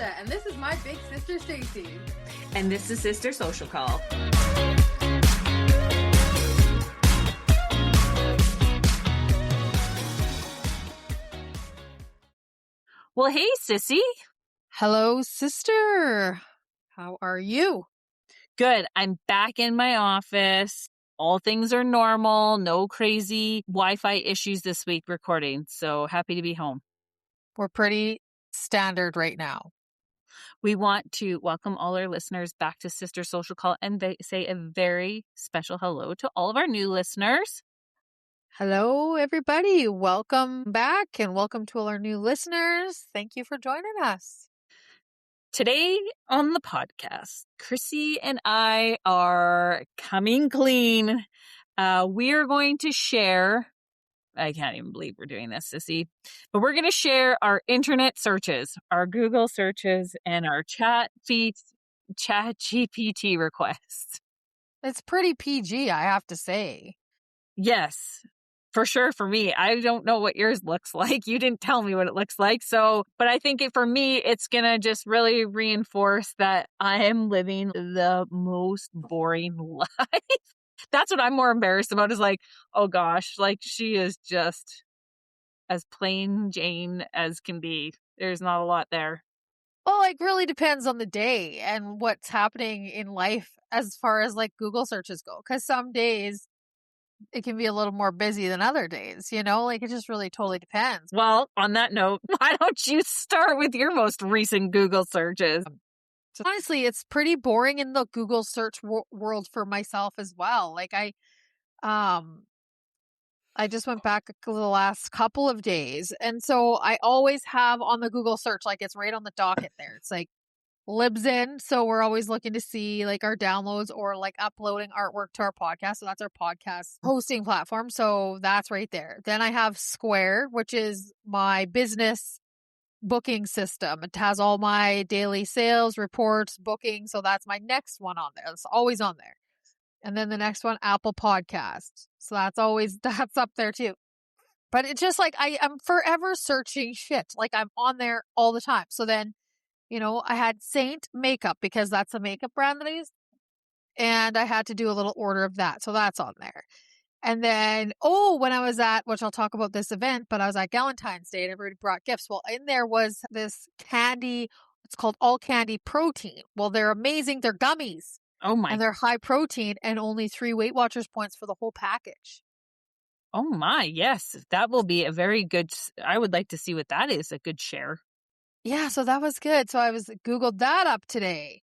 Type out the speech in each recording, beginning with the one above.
Krista, and this is my big sister, Stacey. And this is Sister Social Call. Well, hey, sissy. Hello, sister. How are you? Good. I'm back in my office. All things are normal. No crazy Wi-Fi issues this week recording. So happy to be home. We're pretty standard right now. We want to welcome all our listeners back to Sister Social Call and say a very special hello to all of our new listeners. Hello, everybody. Welcome back and welcome to all our new listeners. Thank you for joining us. Today on the podcast, Chrissy and I are coming clean. We are going to share, I can't even believe we're doing this, sissy, but we're going to share our internet searches, our Google searches, and our ChatGPT requests. It's pretty PG, I have to say. Yes. For sure, for me. I don't know what yours looks like. You didn't tell me what it looks like. So, but I think for me, it's going to just really reinforce that I am living the most boring life. That's what I'm more embarrassed about is like, oh gosh, like she is just as plain Jane as can be. There's not a lot there. Well, like really depends on the day and what's happening in life as far as like Google searches go. Because some days it can be a little more busy than other days, you know, like it just really totally depends. Well, on that note, why don't you start with your most recent Google searches? So honestly, it's pretty boring in the Google search world for myself as well. Like I just went back the last couple of days. And so I always have on the Google search, like it's right on the docket there. It's like Libsyn. So we're always looking to see like our downloads or like uploading artwork to our podcast. So that's our podcast hosting platform. So that's right there. Then I have Square, which is my business booking system. It has all my daily sales reports, booking. So that's my next one on there. It's always on there. And then the next one, Apple Podcasts. So that's up there too. But it's just like I'm forever searching shit. Like I'm on there all the time. So then, you know, I had Saint Makeup because that's a makeup brand that I use. And I had to do a little order of that. So that's on there. And then, when I was at, which I'll talk about this event, but I was at Galentine's Day and everybody brought gifts. Well, in there was this candy. It's called All Candy Protein. Well, they're amazing. They're gummies. Oh my. And they're high protein and only 3 Weight Watchers points for the whole package. Oh my, yes. That will be a very good, I would like to see what that is, a good share. Yeah, so that was good. So I Googled that up today.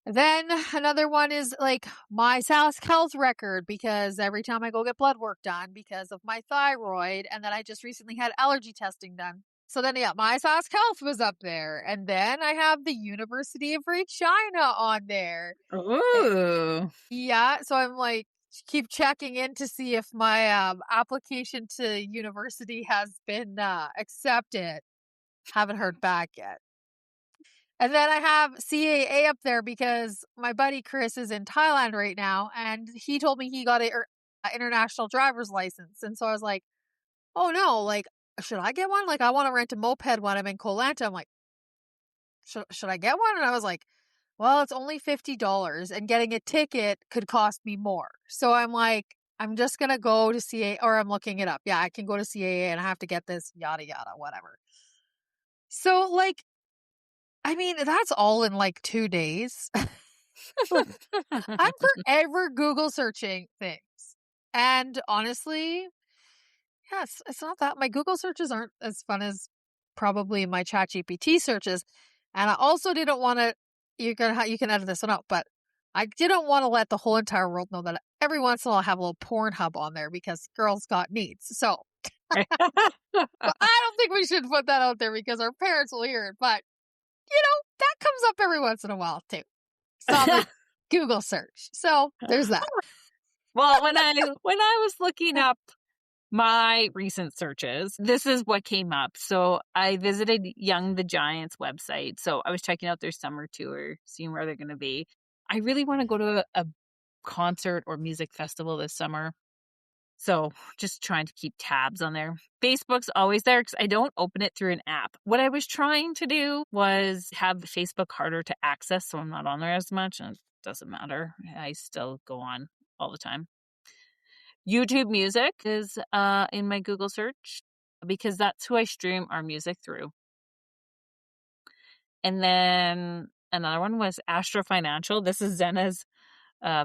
Then another one is like my Sask Health record because every time I go get blood work done because of my thyroid, and then I just recently had allergy testing done. So then, yeah, my Sask Health was up there. And then I have the University of Regina on there. Ooh. Yeah, so I'm like, keep checking in to see if my application to university has been accepted. Haven't heard back yet. And then I have CAA up there because my buddy Chris is in Thailand right now, and he told me he got an international driver's license. And so I was like, oh no, like, should I get one? Like, I want to rent a moped when I'm in Koh Lanta. I'm like, should I get one? And I was like, well, it's only $50 and getting a ticket could cost me more. So I'm like, I'm just going to go to CAA, or I'm looking it up. Yeah, I can go to CAA and I have to get this, yada, yada, whatever. So like, I mean, that's all in like 2 days. I'm forever Google searching things. And honestly, yes, it's not that my Google searches aren't as fun as probably my ChatGPT searches. And I also didn't want to, you can edit this one out, but I didn't want to let the whole entire world know that every once in a while I have a little Pornhub on there because girls got needs. So I don't think we should put that out there because our parents will hear it. But you know, that comes up every once in a while too. So on the Google search. So there's that. Well, when I was looking up my recent searches, this is what came up. So I visited Young the Giants website. So I was checking out their summer tour, seeing where they're going to be. I really want to go to a concert or music festival this summer. So just trying to keep tabs on there. Facebook's always there because I don't open it through an app. What I was trying to do was have Facebook harder to access, so I'm not on there as much, and it doesn't matter. I still go on all the time. YouTube Music is in my Google search because that's who I stream our music through. And then another one was Astra Financial. This is Zena's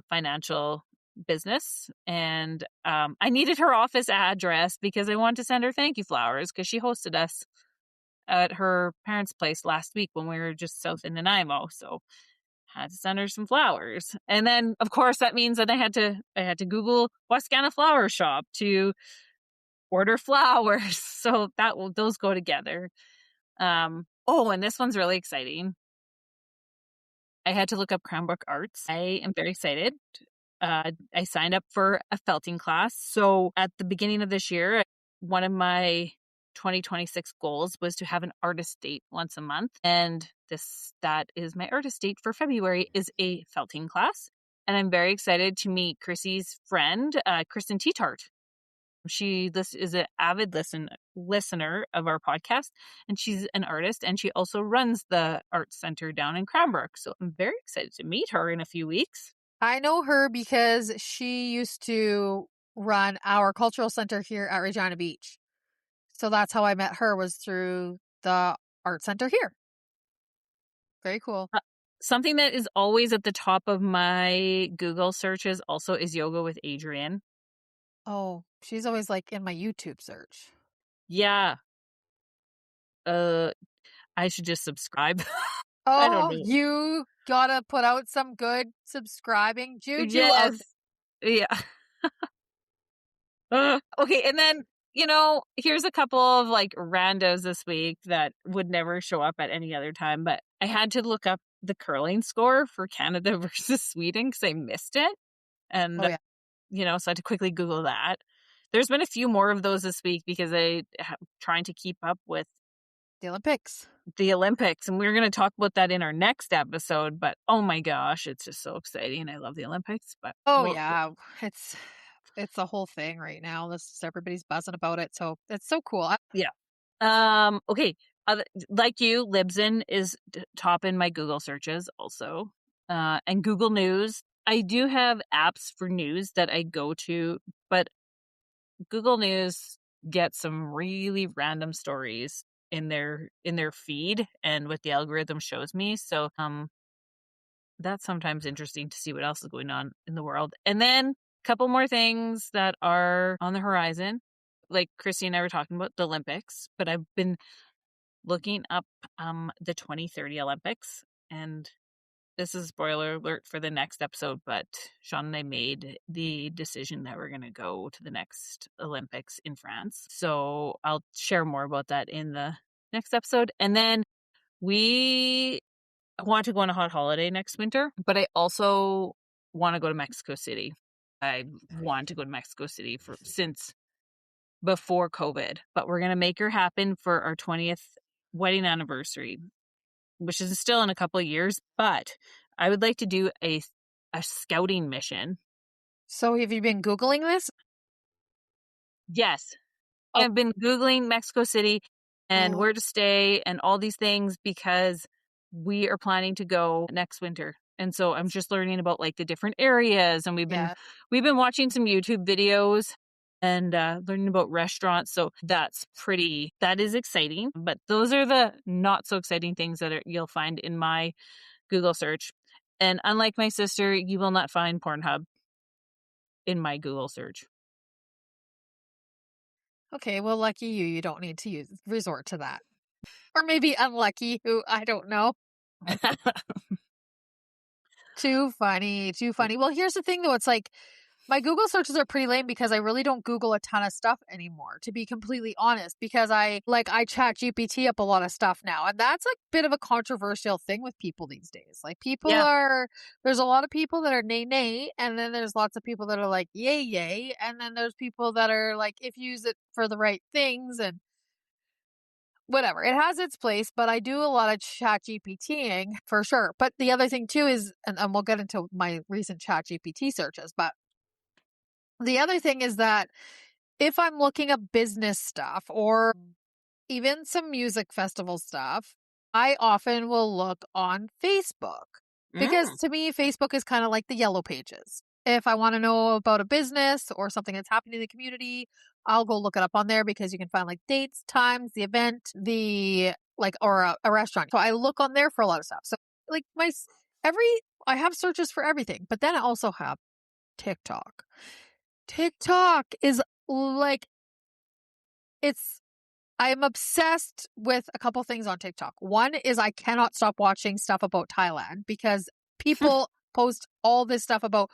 financial business. And I needed her office address because I wanted to send her thank you flowers because she hosted us at her parents' place last week when we were just south in Nanaimo. So had to send her some flowers. And then of course that means that I had to Google Wascana Flower Shop to order flowers. So those go together. And this one's really exciting. I had to look up Cranbrook Arts. I am very excited. I signed up for a felting class. So at the beginning of this year, one of my 2026 goals was to have an artist date once a month. And that is my artist date for February is a felting class. And I'm very excited to meet Chrissy's friend, Kristen Teetart. This is an avid listener of our podcast, and she's an artist, and she also runs the art center down in Cranbrook. So I'm very excited to meet her in a few weeks. I know her because she used to run our cultural center here at Regina Beach. So that's how I met her, was through the art center here. Very cool. Something that is always at the top of my Google searches also is Yoga with Adrienne. Oh, she's always like in my YouTube search. Yeah. I should just subscribe. Oh, I don't know. You gotta put out some good subscribing juju. Yes. Yeah. Okay, and then, here's a couple of like randos this week that would never show up at any other time, but I had to look up the curling score for Canada versus Sweden because I missed it. And, so I had to quickly Google that. There's been a few more of those this week because I'm trying to keep up with the Olympics. And we're going to talk about that in our next episode, but oh my gosh, it's just so exciting. I love the Olympics, but it's a whole thing right now. Everybody's buzzing about it, so it's so cool. Yeah. Okay. Like you, Libsyn is top in my Google searches also. And Google News. I do have apps for news that I go to, but Google News gets some really random stories in their feed and what the algorithm shows me. So that's sometimes interesting to see what else is going on in the world. And then a couple more things that are on the horizon. Like Christy and I were talking about the Olympics, but I've been looking up the 2030 Olympics, and this is spoiler alert for the next episode, but Sean and I made the decision that we're going to go to the next Olympics in France. So I'll share more about that in the next episode. And then we want to go on a hot holiday next winter, but I also want to go to Mexico City. I want to go to Mexico City since before COVID, but we're going to make her happen for our 20th wedding anniversary, which is still in a couple of years, but I would like to do a scouting mission. So have you been Googling this? Yes. I've been Googling Mexico City and where to stay and all these things because we are planning to go next winter. And so I'm just learning about like the different areas, and we've been watching some YouTube videos and learning about restaurants. So that is exciting. But those are the not so exciting things that you'll find in my Google search. And unlike my sister, you will not find Pornhub in my Google search. Okay, well, lucky you. You don't need to resort to that. Or maybe unlucky, who I don't know. Too funny. Well, here's the thing, though. It's like my Google searches are pretty lame because I really don't Google a ton of stuff anymore, to be completely honest, because I ChatGPT up a lot of stuff now. And that's a bit of a controversial thing with people these days. Like there's a lot of people that are nay, and then there's lots of people that are like yay. And then there's people that are like, if you use it for the right things and whatever. It has its place, but I do a lot of ChatGPTing for sure. But the other thing too is, and we'll get into my recent ChatGPT searches, but The other thing is that if I'm looking up business stuff or even some music festival stuff, I often will look on Facebook because Mm. to me, Facebook is kind of like the yellow pages. If I want to know about a business or something that's happening in the community, I'll go look it up on there because you can find like dates, times, the event, or a restaurant. So I look on there for a lot of stuff. So like I have searches for everything, but then I also have TikTok. TikTok is like, it's I'm obsessed with a couple things on TikTok. One is I cannot stop watching stuff about Thailand because people post all this stuff about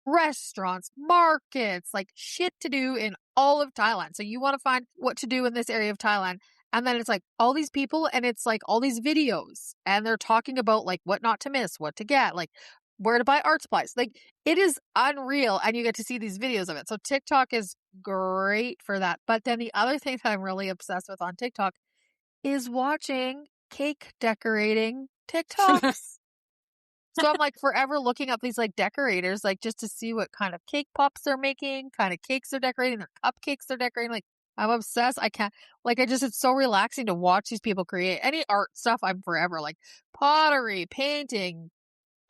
restaurants, markets, like shit to do in all of Thailand. So you want to find what to do in this area of Thailand. And then it's like all these people and it's like all these videos and they're talking about like what not to miss, what to get, like where to buy art supplies. Like it is unreal and you get to see these videos of it. So TikTok is great for that. But then the other thing that I'm really obsessed with on TikTok is watching cake decorating TikToks. So I'm like forever looking up these like decorators, like just to see what kind of cake pops they're making, kind of cakes they're decorating, their cupcakes they're decorating. Like I'm obsessed. I can't, like, it's so relaxing to watch these people create any art stuff. I'm forever like pottery, painting,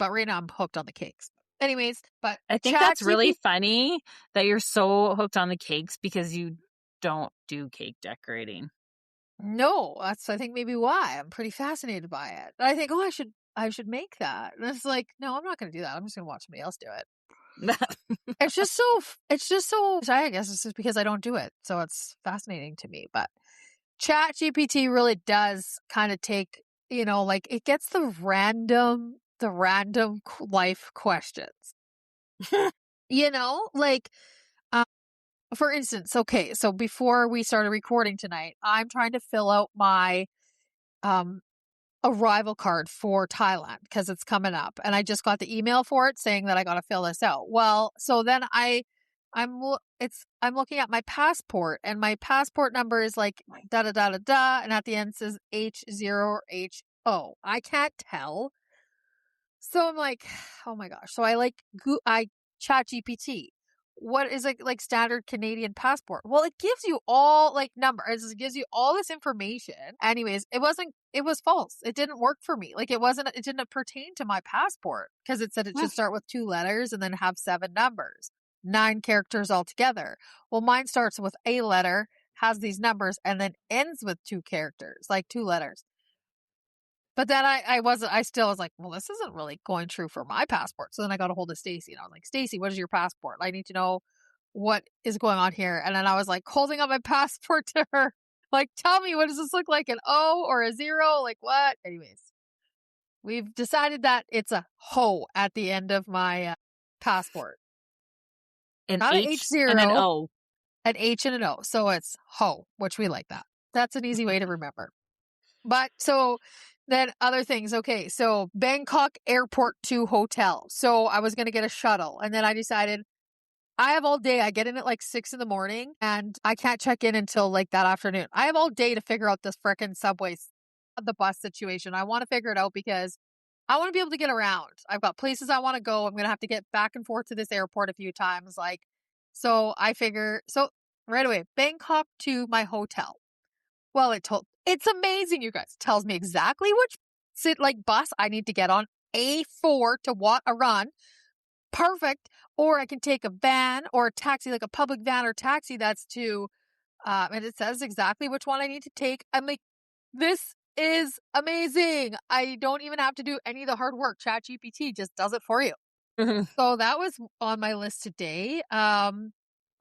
but right now I'm hooked on the cakes. Anyways, but I think that's really funny that you're so hooked on the cakes because you don't do cake decorating. No, that's I think maybe why I'm pretty fascinated by it. And I think, oh, I should make that. And it's like, no, I'm not going to do that. I'm just going to watch somebody else do it. It's just so I guess it's just because I don't do it. So it's fascinating to me. But ChatGPT really does kind of take, like it gets the random life questions. Like for instance, okay, so before we started recording tonight, I'm trying to fill out my um arrival card for Thailand because it's coming up and I just got the email for it saying that I got to fill this out. Well, so then I'm looking at my passport and my passport number is like da da da da da and at the end says H0 or HO. I can't tell. So I'm like, oh my gosh. So I chat GPT. What is it like standard Canadian passport? Well, it gives you all like numbers. It gives you all this information. Anyways, it was false. It didn't work for me. Like it didn't pertain to my passport because it said it should start with 2 letters and then have 7 numbers, 9 characters altogether. Well, mine starts with a letter, has these numbers, and then ends with 2 characters, like 2 letters. But then I still was like, well, this isn't really going true for my passport. So then I got a hold of Stacey and I was like, Stacey, what is your passport? I need to know what is going on here. And then I was like holding up my passport to her, like, tell me, what does this look like? An O or a 0? Like what? Anyways, we've decided that it's a ho at the end of my passport. An Not an H H0, and an O. an H and an O. So it's ho, which we like that. That's an easy way to remember. But so then other things. Okay. So Bangkok airport to hotel. So I was going to get a shuttle and then I decided I have all day. I get in at like 6 a.m. and I can't check in until like that afternoon. I have all day to figure out this frickin' the bus situation. I want to figure it out because I want to be able to get around. I've got places I want to go. I'm going to have to get back and forth to this airport a few times. So right away, Bangkok to my hotel. Well, it's amazing, you guys. Tells me exactly which bus I need to get on. A4 to run. Perfect. Or I can take a van or a taxi, like a public van or taxi that's and it says exactly which one I need to take. I'm like, this is amazing. I don't even have to do any of the hard work. ChatGPT just does it for you. So that was on my list today.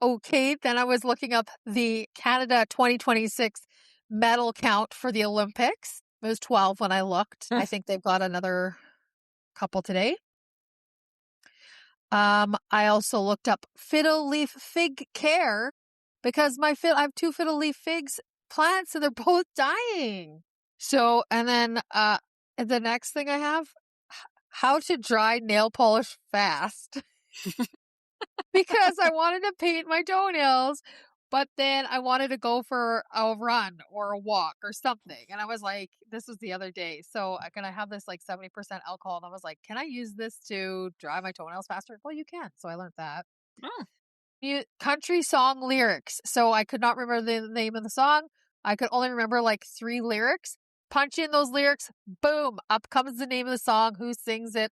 Okay, then I was looking up the Canada 2026 medal count for the Olympics. It was 12 when I looked. I think they've got another couple today. I also looked up fiddle leaf fig care because I have 2 fiddle leaf figs plants and they're both dying. So, and then the next thing I have, how to dry nail polish fast. Because I wanted to paint my toenails, but then I wanted to go for a run or a walk or something. And I was like, this was the other day. So can I have this like 70% alcohol? And I was like, can I use this to dry my toenails faster? Well, you can. So I learned that. Oh. country song lyrics. So I could not remember the name of the song. I could only remember like 3 lyrics. Punch in those lyrics. Boom. Up comes the name of the song. Who sings it?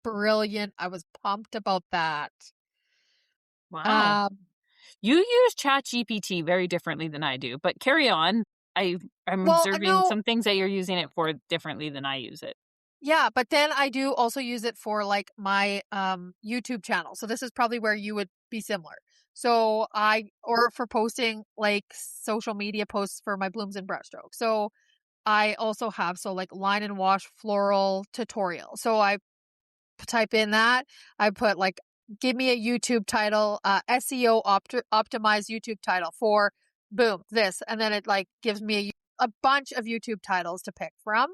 Brilliant. I was pumped about that. Wow. You use ChatGPT very differently than I do, but carry on. I'm observing no, some things that you're using it for differently than I use it. yeah, but then I do also use it for like my YouTube channel. So this is probably where you would be similar. So or for posting like social media posts for my blooms and brushstrokes. So I also have like line and wash floral tutorial. So I type in that. I put like, give me a YouTube title, SEO optimized YouTube title for boom, this. And then it like gives me a bunch of YouTube titles to pick from.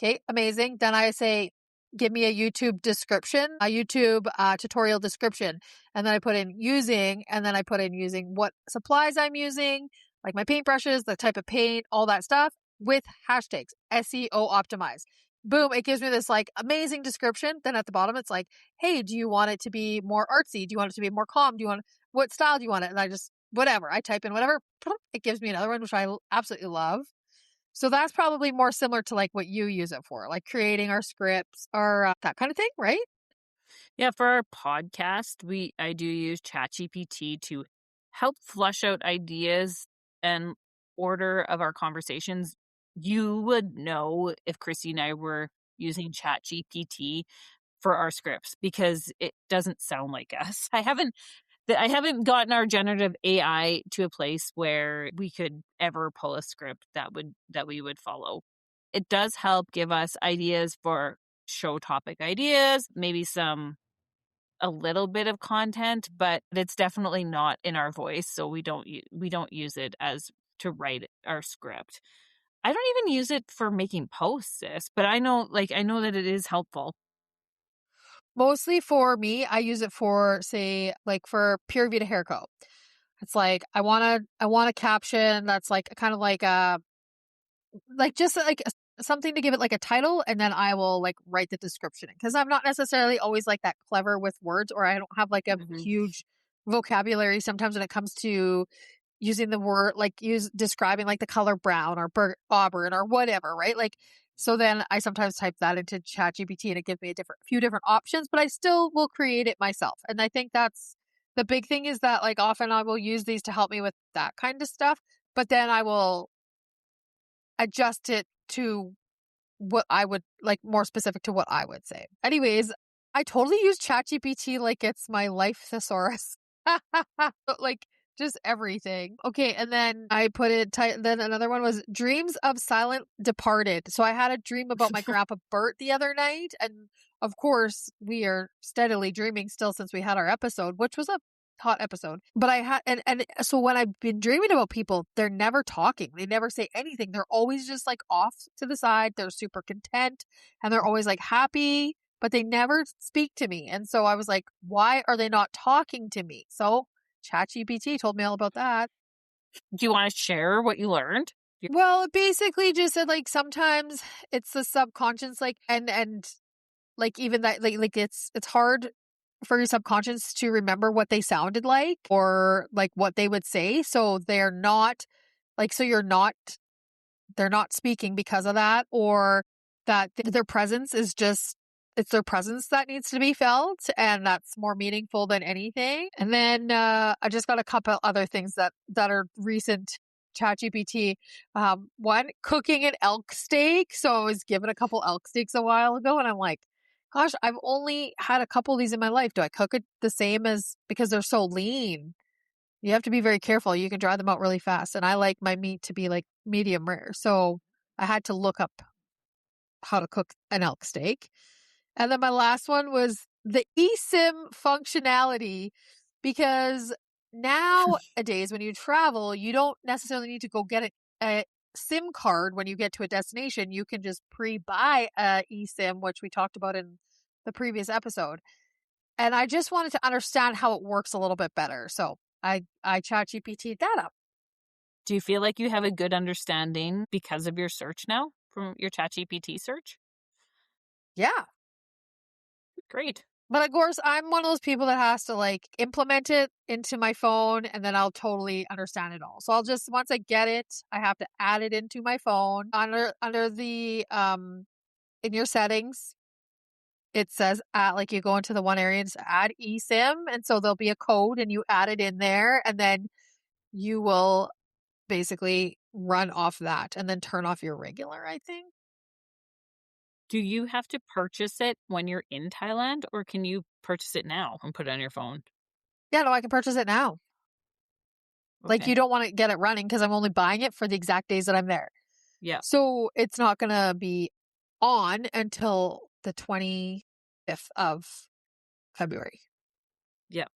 Okay, amazing. Then I say, give me a YouTube description, a YouTube tutorial description. And then I put in using, and then I put in using what supplies I'm using, like my paintbrushes, the type of paint, all that stuff with hashtags, SEO optimized. Boom, it gives me this like amazing description. Then at the bottom, it's like, hey, do you want it to be more artsy? Do you want it to be more calm? What style do you want it? And I just, whatever, I type in whatever, it gives me another one, which I absolutely love. So that's probably more similar to like what you use it for, like creating our scripts or that kind of thing, right? Yeah, for our podcast, I do use ChatGPT to help flush out ideas and order of our conversations. You would know if Christy and I were using ChatGPT for our scripts because it doesn't sound like us. I haven't gotten our generative AI to a place where we could ever pull a script that we would follow. It does help give us ideas for show topic ideas, maybe a little bit of content, but it's definitely not in our voice, so we don't use it as to write our script. I don't even use it for making posts, but I know that it is helpful. Mostly for me, I use it for, say, like for Pure Vita Hair Co. It's like I want a caption that's like kind of like just like something to give it like a title, and then I will like write the description because I'm not necessarily always like that clever with words, or I don't have like a huge vocabulary sometimes when it comes to using the word, like describing like the color brown or auburn or whatever, right? Like, so then I sometimes type that into ChatGPT and it gives me few different options, but I still will create it myself. And I think that's the big thing, is that like often I will use these to help me with that kind of stuff, but then I will adjust it to what I would like, more specific to what I would say. Anyways, I totally use ChatGPT like it's my life thesaurus. Like just everything. Okay, and then I put it. Then another one was dreams of silent departed. So I had a dream about my grandpa Bert the other night, and of course we are steadily dreaming still since we had our episode, which was a hot episode. But I had and so when I've been dreaming about people, they're never talking. They never say anything. They're always just like off to the side. They're super content and they're always like happy, but they never speak to me. And so I was like, why are they not talking to me? So ChatGPT told me all about that. Do you want to share what you learned? Well, it basically just said like sometimes it's the subconscious, like and like even that like it's hard for your subconscious to remember what they sounded like or like what they would say. So they're not like, they're not speaking because of that, or that their presence is just, it's their presence that needs to be felt. And that's more meaningful than anything. And then, I just got a couple other things that are recent ChatGPT. One, cooking an elk steak. So I was given a couple elk steaks a while ago and I'm like, gosh, I've only had a couple of these in my life. Do I cook it the same as, because they're so lean? You have to be very careful. You can dry them out really fast. And I like my meat to be like medium rare. So I had to look up how to cook an elk steak. And then my last one was the eSIM functionality, because nowadays when you travel, you don't necessarily need to go get a SIM card when you get to a destination. You can just pre-buy a eSIM, which we talked about in the previous episode. And I just wanted to understand how it works a little bit better. So I ChatGPT'd that up. Do you feel like you have a good understanding because of your search now from your ChatGPT search? Yeah. Great. But of course, I'm one of those people that has to like implement it into my phone and then I'll totally understand it all. So I'll just once I get it, I have to add it into my phone under the in your settings. It says like you go into the one area and just add eSIM, and so there'll be a code and you add it in there and then you will basically run off that and then turn off your regular, I think. Do you have to purchase it when you're in Thailand, or can you purchase it now and put it on your phone? Yeah, no, I can purchase it now. Like Okay. you don't want to get it running because I'm only buying it for the exact days that I'm there. Yeah. So it's not going to be on until the 25th of February. Yeah.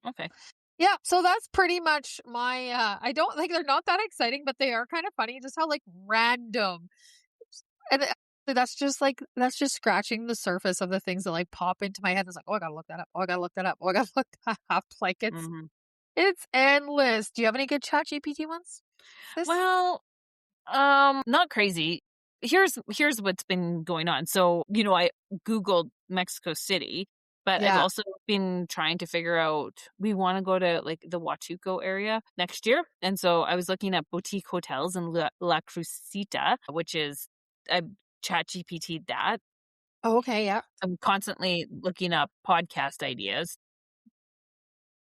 Okay. Yeah, so that's pretty much my I don't like they're not that exciting, but they are kind of funny just how like random. And that's just scratching the surface of the things that like pop into my head. It's like, "Oh, I got to look that up. Oh, I got to look that up. Oh, I got to look that up." Like Hmm. it's endless. Do you have any good ChatGPT ones? Sis? Well, not crazy. Here's what's been going on. So, I Googled Mexico City, but I've Yeah. also been trying to figure out we want to go to like the Huachuco area next year. And so I was looking at boutique hotels in La Crucita, which is I chat GPT that. Oh, okay, yeah. I'm constantly looking up podcast ideas.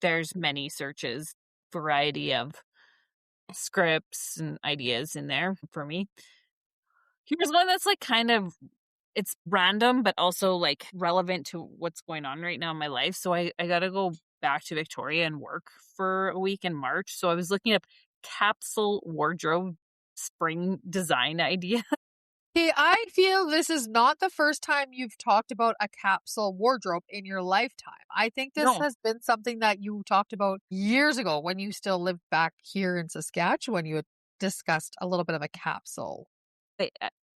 There's many searches, variety of scripts and ideas in there for me. Here's one that's like kind of it's random, but also like relevant to what's going on right now in my life. So I got to go back to Victoria and work for a week in March. So I was looking up capsule wardrobe spring design idea. See, I feel this is not the first time you've talked about a capsule wardrobe in your lifetime. I think this No, has been something that you talked about years ago when you still lived back here in Saskatchewan. You had discussed a little bit of a capsule.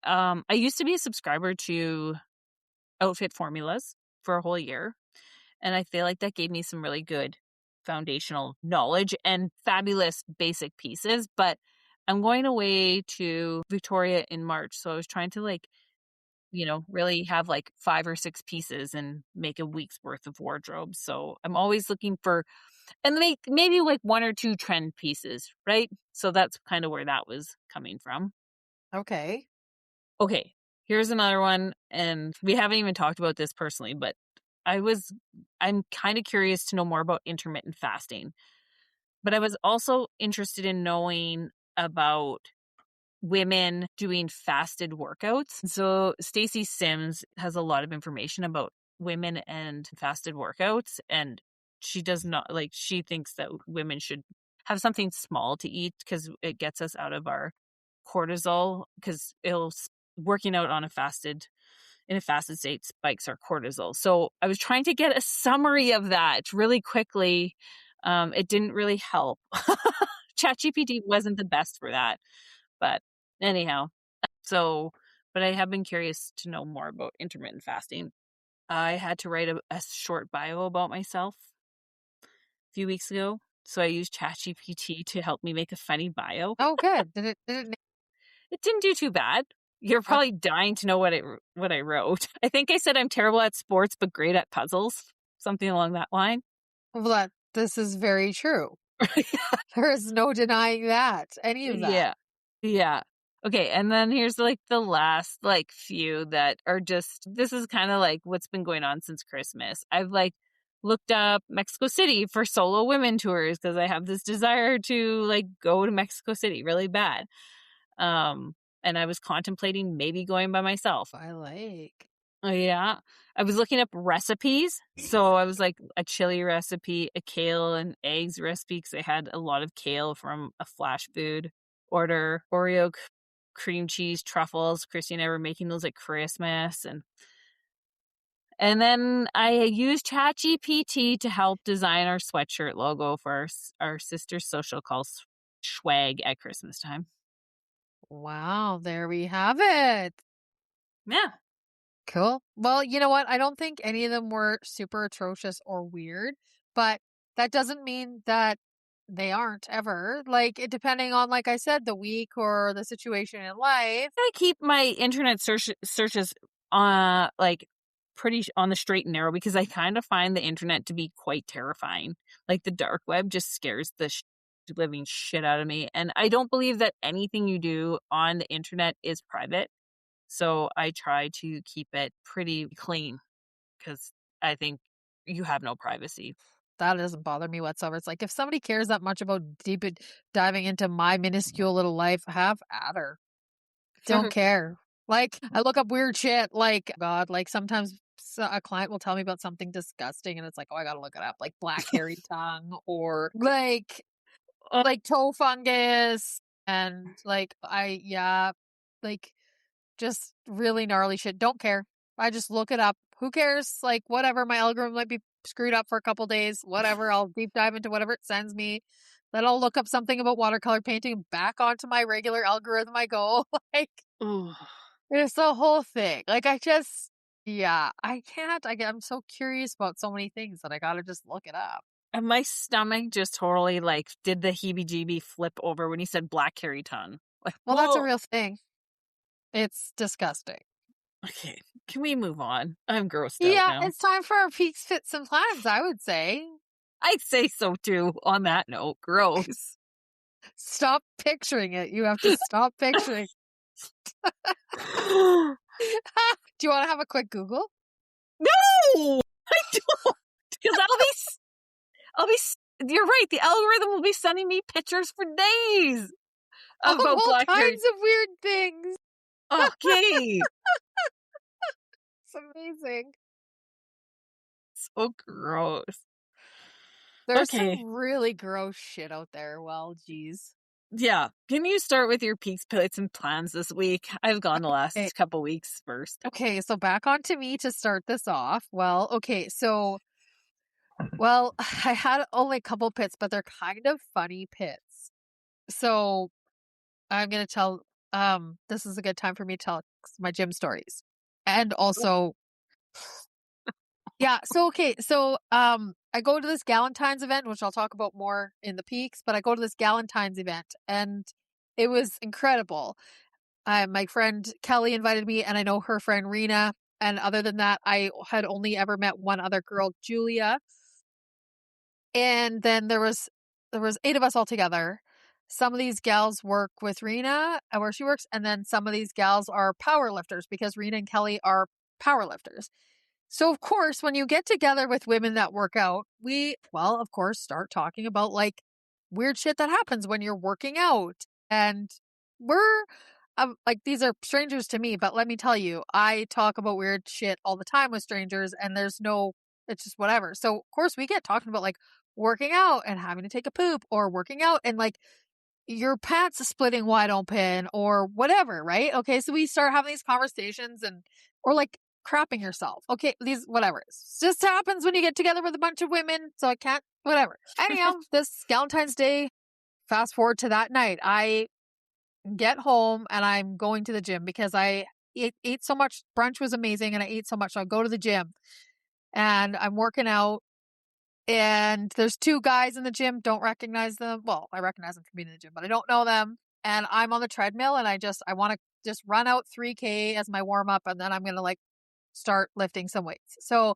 I used to be a subscriber to Outfit Formulas for a whole year. And I feel like that gave me some really good foundational knowledge and fabulous basic pieces. But I'm going away to Victoria in March. So I was trying to really have like 5 or 6 pieces and make a week's worth of wardrobe. So I'm always looking for, and maybe like 1 or 2 trend pieces, right? So that's kind of where that was coming from. Okay. Okay, here's another one. And we haven't even talked about this personally, but I'm kind of curious to know more about intermittent fasting. But I was also interested in knowing about women doing fasted workouts. So Stacey Sims has a lot of information about women and fasted workouts, and she does not like she thinks that women should have something small to eat because it gets us out of our cortisol because working out on in a fasted state spikes our cortisol. So I was trying to get a summary of that really quickly. It didn't really help. ChatGPT wasn't the best for that. But anyhow, but I have been curious to know more about intermittent fasting. I had to write a short bio about myself a few weeks ago. So I used ChatGPT to help me make a funny bio. Oh, good. Did it It didn't do too bad. You're okay. probably dying to know what I wrote. I think I said I'm terrible at sports but great at puzzles. Something along that line. Well, this is very true. There is no denying that. Any of that. Yeah. Yeah. Okay, and then here's like the last like few that are just this is kind of like what's been going on since Christmas. I've like looked up Mexico City for solo women tours because I have this desire to like go to Mexico City really bad. And I was contemplating maybe going by myself. I like. Oh, yeah. I was looking up recipes. So I was like a chili recipe, a kale and eggs recipe because I had a lot of kale from a flash food order, Oreo cream cheese truffles. Christy and I were making those at Christmas. And then I used ChatGPT to help design our sweatshirt logo for our sister's social calls swag at Christmas time. Wow, there we have it. Yeah. Cool. Well, you know what? I don't think any of them were super atrocious or weird, but that doesn't mean that they aren't ever. Like, it depending on, like I said, the week or the situation in life. I keep my internet searches like pretty on the straight and narrow because I kind of find the internet to be quite terrifying. Like the dark web just scares the living shit out of me. And I don't believe that anything you do on the internet is private. So I try to keep it pretty clean because I think you have no privacy. That doesn't bother me whatsoever. It's like if somebody cares that much about diving into my minuscule little life, have at her. Don't care. Like I look up weird shit. Like God, like sometimes a client will tell me about something disgusting, and it's like, oh, I gotta look it up, like black hairy tongue or like toe fungus, and like like just really gnarly shit. Don't care. I just look it up. Who cares? Like whatever. My algorithm might be screwed up for a couple days. Whatever. I'll deep dive into whatever it sends me. Then I'll look up something about watercolor painting and back onto my regular algorithm I go. Like it's the whole thing. Like I can't. I'm so curious about so many things that I gotta just look it up. And my stomach just totally like did the heebie-jeebie flip over when he said black hairy tongue. Like, well, that's a real thing. It's disgusting. Okay, can we move on? I'm grossed out now. It's time for our peaks, fits, and plans, I would say. I'd say so too, on that note. Gross. Stop picturing it. You have to stop picturing. Do you want to have a quick Google? No! I don't! Because you're right, the algorithm will be sending me pictures for days about all kinds of weird things. Okay. It's amazing. So gross. There's some really gross shit out there. Well, geez. Yeah. Can you start with your peaks, pits, and plans this week? I've gone the last couple weeks first. Okay, so back on to me to start this off. Well, okay, so I had only a couple pits, but they're kind of funny pits. So I'm gonna tell this is a good time for me to tell my gym stories. And also yeah, so okay, so I go to this Galentine's event, which I'll talk about more in the peaks, but I go to this Galentine's event and it was incredible. My friend Kelly invited me, and I know her friend Rena. And other than that, I had only ever met one other girl, Julia. And then there was 8 of us all together. Some of these gals work with Rena where she works, and then some of these gals are power lifters because Rena and Kelly are power lifters. So of course, when you get together with women that work out, we of course start talking about like weird shit that happens when you're working out. And we're like, these are strangers to me, but let me tell you, I talk about weird shit all the time with strangers, and it's just whatever. So of course we get talking about like working out and having to take a poop, or working out and like your pants splitting wide open or whatever, right? Okay, so we start having these conversations or like crapping yourself. Okay, whatever. It just happens when you get together with a bunch of women, so I can't, whatever. Anyhow, this Valentine's Day, fast forward to that night, I get home and I'm going to the gym because I ate so much. Brunch was amazing and I ate so much, so I go to the gym and I'm working out. And there's 2 guys in the gym, don't recognize them. Well, I recognize them from being in the gym, but I don't know them. And I'm on the treadmill and I want to just run out 3K as my warm up. And then I'm going to like start lifting some weights. So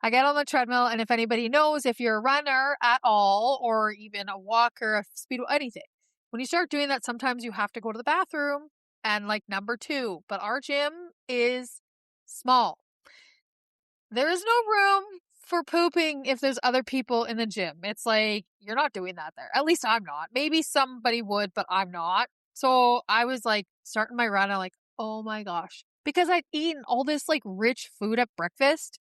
I get on the treadmill. And if anybody knows, if you're a runner at all, or even a walker, a speed, anything, when you start doing that, sometimes you have to go to the bathroom and like number 2, but our gym is small. There is no room for pooping if there's other people in the gym. It's like, you're not doing that there. At least I'm not. Maybe somebody would, but I'm not. So I was like starting my run. I'm like, oh my gosh. Because I'd eaten all this like rich food at breakfast,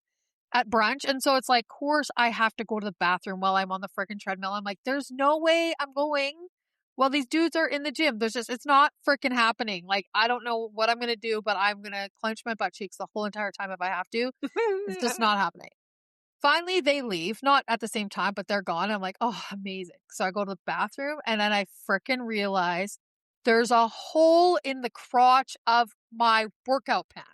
at brunch. And so it's like, of course I have to go to the bathroom while I'm on the freaking treadmill. I'm like, there's no way I'm going while these dudes are in the gym. It's not freaking happening. Like, I don't know what I'm going to do, but I'm going to clench my butt cheeks the whole entire time if I have to. It's just not happening. Finally, they leave, not at the same time, but they're gone. I'm like, oh, amazing. So I go to the bathroom and then I freaking realize there's a hole in the crotch of my workout pants.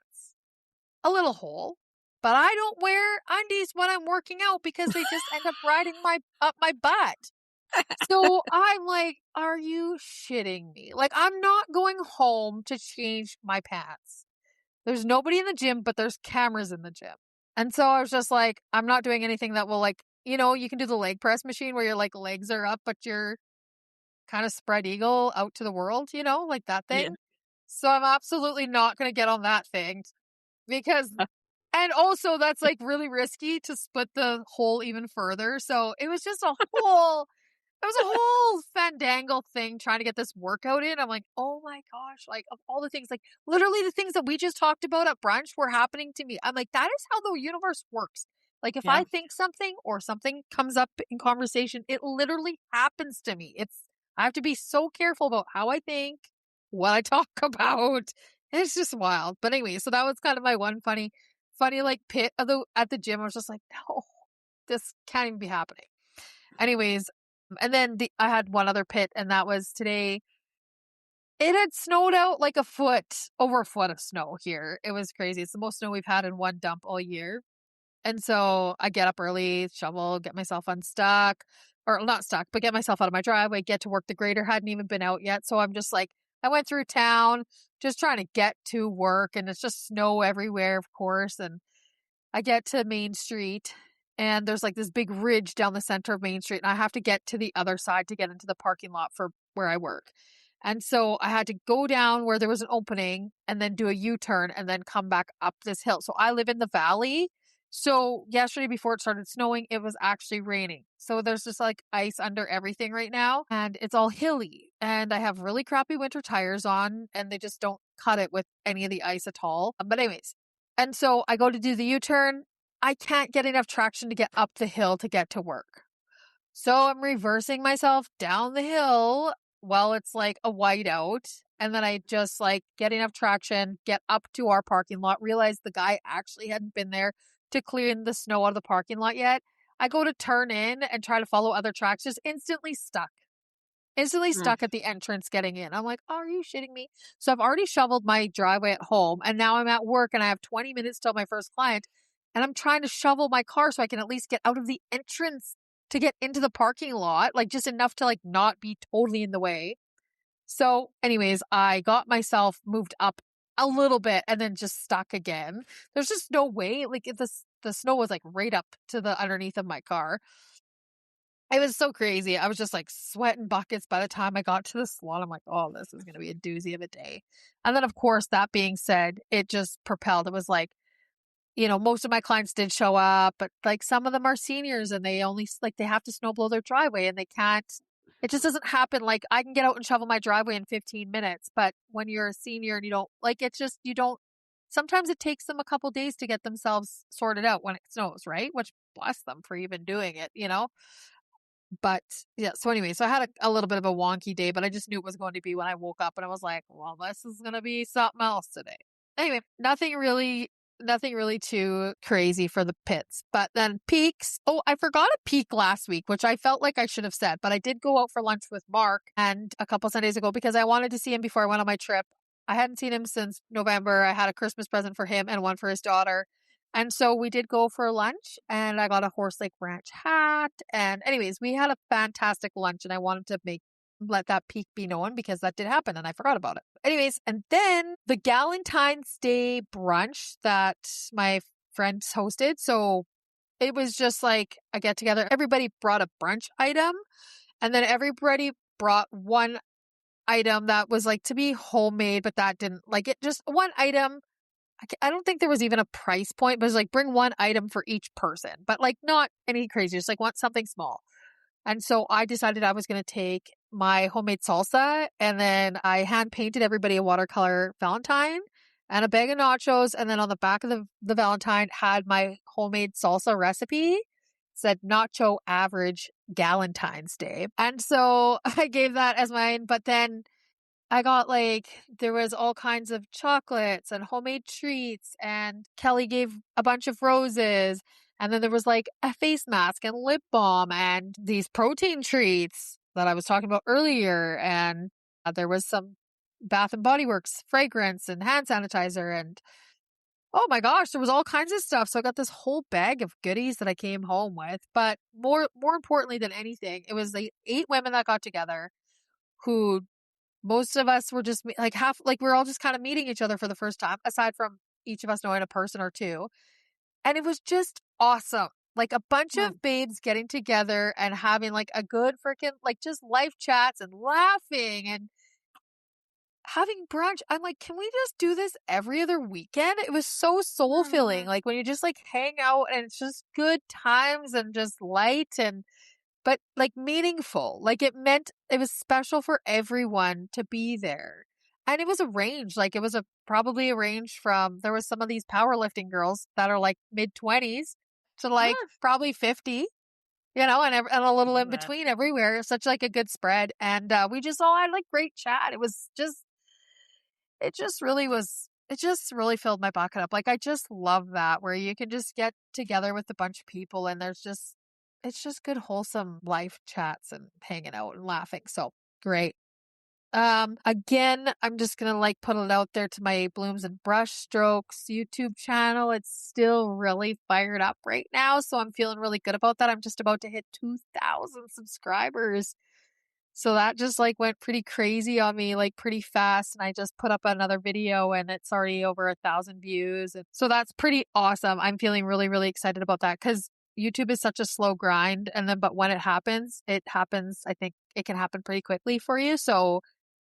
A little hole. But I don't wear undies when I'm working out because they just end up riding up my butt. So I'm like, are you shitting me? Like, I'm not going home to change my pants. There's nobody in the gym, but there's cameras in the gym. And so I was just like, I'm not doing anything that will like, you can do the leg press machine where your like legs are up, but you're kind of spread eagle out to the world, like that Yeah. thing. So I'm absolutely not going to get on that thing because, Uh, and also that's like really risky to split the hole even further. So it was a whole fandangle thing trying to get this workout in. I'm like, oh my gosh, like of all the things, like literally the things that we just talked about at brunch were happening to me. I'm like, that is how the universe works. Like if Yeah. I think something or something comes up in conversation, it literally happens to me. I have to be so careful about how I think, what I talk about. It's just wild. But anyway, so that was kind of my one funny like pit of at the gym. I was just like, no, this can't even be happening. Anyways, and then I had one other pit, and that was today. It had snowed out like over a foot of snow here. It was crazy. It's the most snow we've had in one dump all year. And so I get up early, shovel, get myself unstuck, or not stuck, but get myself out of my driveway, get to work. The grader hadn't even been out yet. So I'm just like, I went through town just trying to get to work, and it's just snow everywhere, of course. And I get to Main Street, and there's like this big ridge down the center of Main Street, and I have to get to the other side to get into the parking lot for where I work. And so I had to go down where there was an opening and then do a U-turn and then come back up this hill. So I live in the valley. So yesterday before it started snowing, it was actually raining. So there's just like ice under everything right now, and it's all hilly. And I have really crappy winter tires on, and they just don't cut it with any of the ice at all. But anyways, and so I go to do the U-turn. I can't get enough traction to get up the hill to get to work. So I'm reversing myself down the hill while it's like a whiteout. And then I just like get enough traction, get up to our parking lot, realize the guy actually hadn't been there to clear the snow out of the parking lot yet. I go to turn in and try to follow other tracks, just instantly mm. stuck at the entrance getting in. I'm like, oh, are you shitting me? So I've already shoveled my driveway at home, and now I'm at work and I have 20 minutes till my first client, and I'm trying to shovel my car so I can at least get out of the entrance to get into the parking lot, like just enough to like not be totally in the way. So anyways, I got myself moved up a little bit and then just stuck again. There's just no way, like the snow was like right up to the underneath of my car. It was so crazy. I was just like sweating buckets by the time I got to the salon. I'm like, oh, this is going to be a doozy of a day. And then, of course, that being said, it just propelled. It was like, most of my clients did show up, but like some of them are seniors and they only like they have to snow blow their driveway and they can't. It just doesn't happen. Like I can get out and shovel my driveway in 15 minutes, but when you're a senior and you don't like it's just you don't. Sometimes it takes them a couple days to get themselves sorted out when it snows, right? Which bless them for even doing it. But yeah, so anyway, so I had a little bit of a wonky day, but I just knew it was going to be when I woke up and I was like, well, this is going to be something else today. Anyway, nothing really too crazy for the pits. But then peaks. Oh, I forgot a peak last week, which I felt like I should have said, but I did go out for lunch with Mark and a couple Sundays ago because I wanted to see him before I went on my trip. I hadn't seen him since November. I had a Christmas present for him and one for his daughter. And so we did go for lunch and I got a Horse Lake Ranch hat. And anyways, we had a fantastic lunch and I wanted to let that peak be known because that did happen and I forgot about it. Anyways, and then the Galentine's Day brunch that my friends hosted. So it was just like a get together. Everybody brought a brunch item and then everybody brought one item that was like to be homemade, but that didn't like it. Just one item. I don't think there was even a price point, but it was like bring one item for each person, but like not any crazy, just like want something small. And so I decided I was going to take my homemade salsa and then I hand painted everybody a watercolor Valentine and a bag of nachos. And then on the back of the Valentine had my homemade salsa recipe. It said nacho average Galentine's Day. And so I gave that as mine, but then I got there was all kinds of chocolates and homemade treats, and Kelly gave a bunch of roses. And then there was like a face mask and lip balm and these protein treats that I was talking about earlier. And there was some Bath and Body Works fragrance and hand sanitizer. And oh my gosh, there was all kinds of stuff. So I got this whole bag of goodies that I came home with. But more importantly than anything, it was the 8 women that got together who most of us were just like we're all just kind of meeting each other for the first time, aside from each of us knowing a person or two. And it was just awesome. Like a bunch of babes getting together and having like a good freaking, like just life chats and laughing and having brunch. I'm like, can we just do this every other weekend? It was so soul filling. Like when you just like hang out and it's just good times and just light and, but like meaningful. Like it meant it was special for everyone to be there. And it was arranged. Like it was probably arranged from, there was some of these powerlifting girls that are like mid 20s to like probably 50, and a little in between everywhere. Such like a good spread. And we just all had like great chat. It just really was, it just really filled my bucket up. Like, I just love that where you can just get together with a bunch of people and it's just good, wholesome life chats and hanging out and laughing. So great. Again, I'm just going to like put it out there to my Blooms and Brushstrokes YouTube channel. It's still really fired up right now. So I'm feeling really good about that. I'm just about to hit 2,000 subscribers. So that just like went pretty crazy on me, like pretty fast. And I just put up another video and it's already over 1,000 views. And so that's pretty awesome. I'm feeling really, really excited about that because YouTube is such a slow grind. And then, but when it happens, I think it can happen pretty quickly for you. So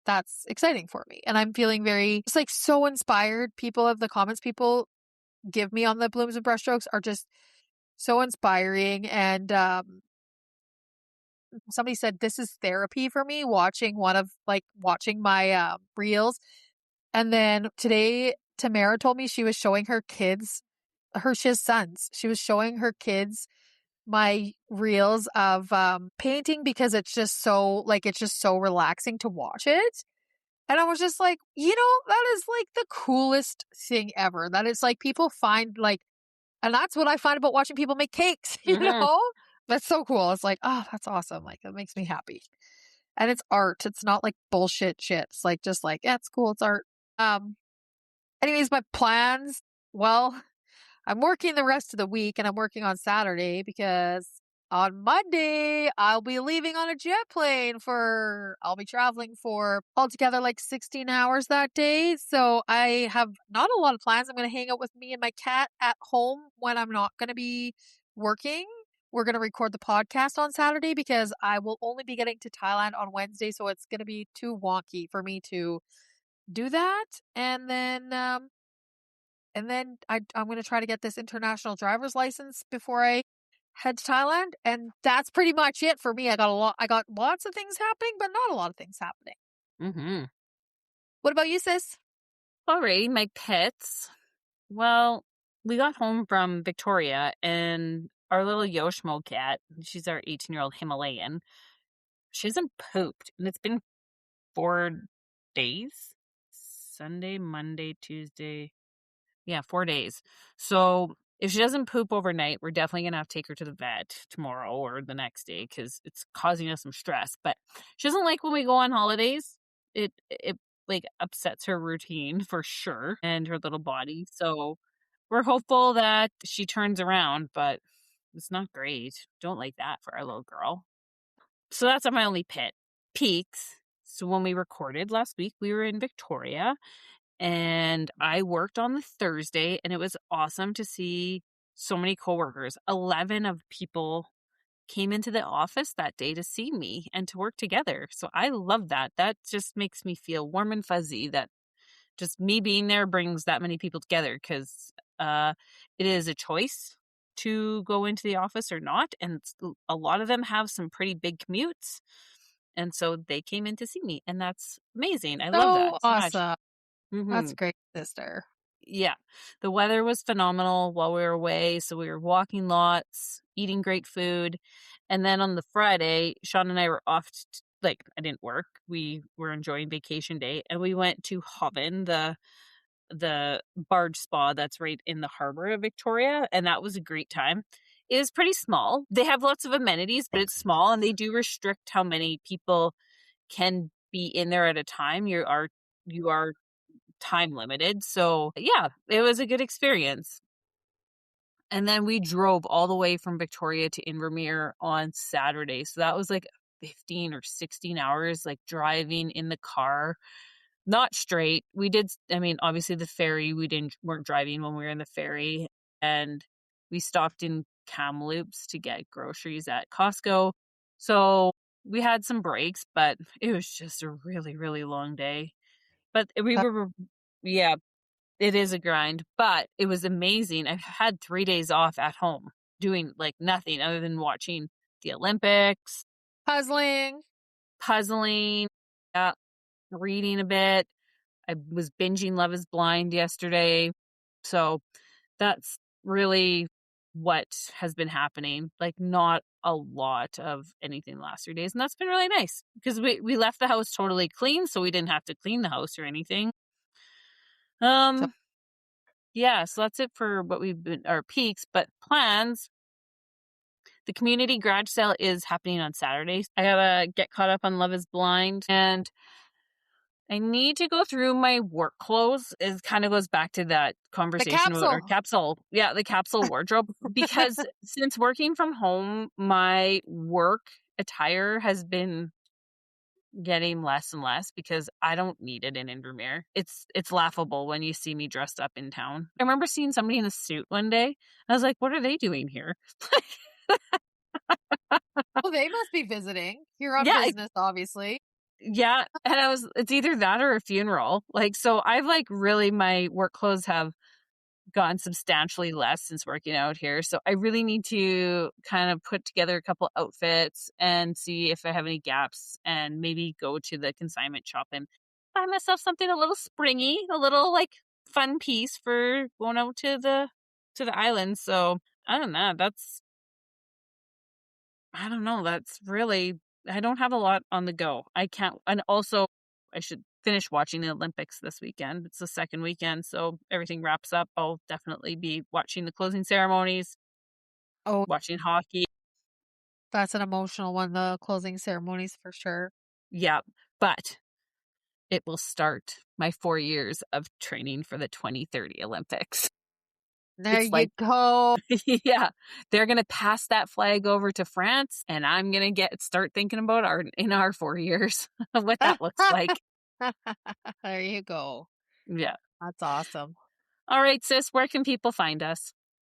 that's exciting for me. And I'm feeling very, it's like so inspired. The comments people give me on the Blooms and Brushstrokes are just so inspiring. And, somebody said this is therapy for me watching my reels. And then today Tamara told me she was showing her kids, she has sons. She was showing her kids my reels of painting because it's just so relaxing to watch it. And I was just like, that is like the coolest thing ever. That it's like people find like, and that's what I find about watching people make cakes, That's so cool. It's like, oh, that's awesome. Like, it makes me happy. And it's art. It's not like bullshit shit. It's like, just like, yeah, it's cool. It's art. Anyways, my plans. Well, I'm working the rest of the week and I'm working on Saturday because on Monday I'll be leaving on a jet plane I'll be traveling for altogether like 16 hours that day. So I have not a lot of plans. I'm going to hang out with me and my cat at home when I'm not going to be working. We're going to record the podcast on Saturday because I will only be getting to Thailand on Wednesday. So it's going to be too wonky for me to do that. And then I'm going to try to get this international driver's license before I head to Thailand. And that's pretty much it for me. I got lots of things happening, but not a lot of things happening. Mm-hmm. What about you, sis? Alrighty, my pets. Well, we got home from Victoria and our little Yoshimo cat, she's our 18-year-old Himalayan, she hasn't pooped. And it's been 4 days. Sunday, Monday, Tuesday. Yeah, 4 days. So if she doesn't poop overnight, we're definitely going to have to take her to the vet tomorrow or the next day because it's causing us some stress. But she doesn't like when we go on holidays. It like upsets her routine for sure and her little body. So we're hopeful that she turns around, but it's not great. Don't like that for our little girl. So that's my only pet. Peaks. So when we recorded last week, we were in Victoria. And I worked on the Thursday, and it was awesome to see so many coworkers. 11 of people came into the office that day to see me and to work together. So I love that. That just makes me feel warm and fuzzy that just me being there brings that many people together because it is a choice to go into the office or not. And a lot of them have some pretty big commutes. And so they came in to see me, and that's amazing. I love that so much. Awesome. Mm-hmm. That's great, sister. Yeah. The weather was phenomenal while we were away. So we were walking lots, eating great food. And then on the Friday, Sean and I were off. I didn't work. We were enjoying vacation day. And we went to Hoven, the barge spa that's right in the harbor of Victoria. And that was a great time. It is pretty small. They have lots of amenities, but it's small. And they do restrict how many people can be in there at a time. You are time limited. So yeah, it was a good experience. And then we drove all the way from Victoria to Invermere on Saturday. So that was like 15 or 16 hours, like driving in the car, not straight. We did, obviously the ferry, weren't driving when we were in the ferry. And we stopped in Kamloops to get groceries at Costco. So we had some breaks, but it was just a really, really long day. But yeah, it is a grind, but it was amazing. I had 3 days off at home doing like nothing other than watching the Olympics, Puzzling. reading a bit. I was binging Love is Blind yesterday. So that's really what has been happening. Like not a lot of anything the last 3 days. And that's been really nice because we left the house totally clean. So we didn't have to clean the house or anything. Yeah, so that's it for what we've been, our peaks, but plans. The community garage sale is happening on Saturday. I gotta get caught up on Love is Blind, and I need to go through my work clothes. It kind of goes back to that conversation about our capsule. Yeah, the capsule wardrobe. Because since working from home, my work attire has been getting less and less because I don't need it in Invermere. It's laughable when you see me dressed up in town. I remember seeing somebody in a suit one day. I was like, what are they doing here? Well, they must be visiting. You're on business, obviously. Yeah. And it's either that or a funeral. Like, so I've like really, my work clothes have gotten substantially less since working out here. So I really need to kind of put together a couple outfits and see if I have any gaps and maybe go to the consignment shop and buy myself something a little springy, a little like fun piece for going out to the island. So I don't know. I don't know. That's really, I don't have a lot on the go. I can't, and also I should finish watching the Olympics this weekend. It's the second weekend, so everything wraps up. I'll definitely be watching the closing ceremonies. Oh, watching hockey. That's an emotional one, the closing ceremonies for sure. Yeah, but it will start my 4 years of training for the 2030 Olympics. There you go. Yeah, they're going to pass that flag over to France, and I'm going to start thinking about our 4 years of what that looks like. There you go. Yeah. That's awesome. All right, sis, where can people find us?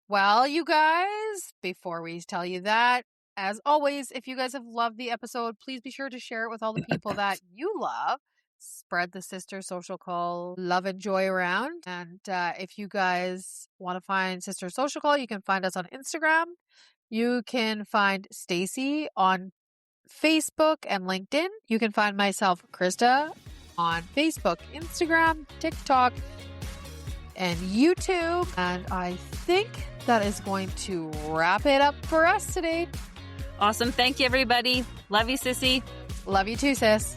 Well, you guys, before we tell you that, as always, if you guys have loved the episode, please be sure to share it with all the people that you love. Spread the Sister Social Call love and joy around. And if you guys want to find Sister Social Call, you can find us on Instagram. You can find Stacey on Facebook and LinkedIn. You can find myself, Krista, on Facebook, Instagram, TikTok, and YouTube. And I think that is going to wrap it up for us today. Awesome. Thank you, everybody. Love you, sissy. Love you too, sis.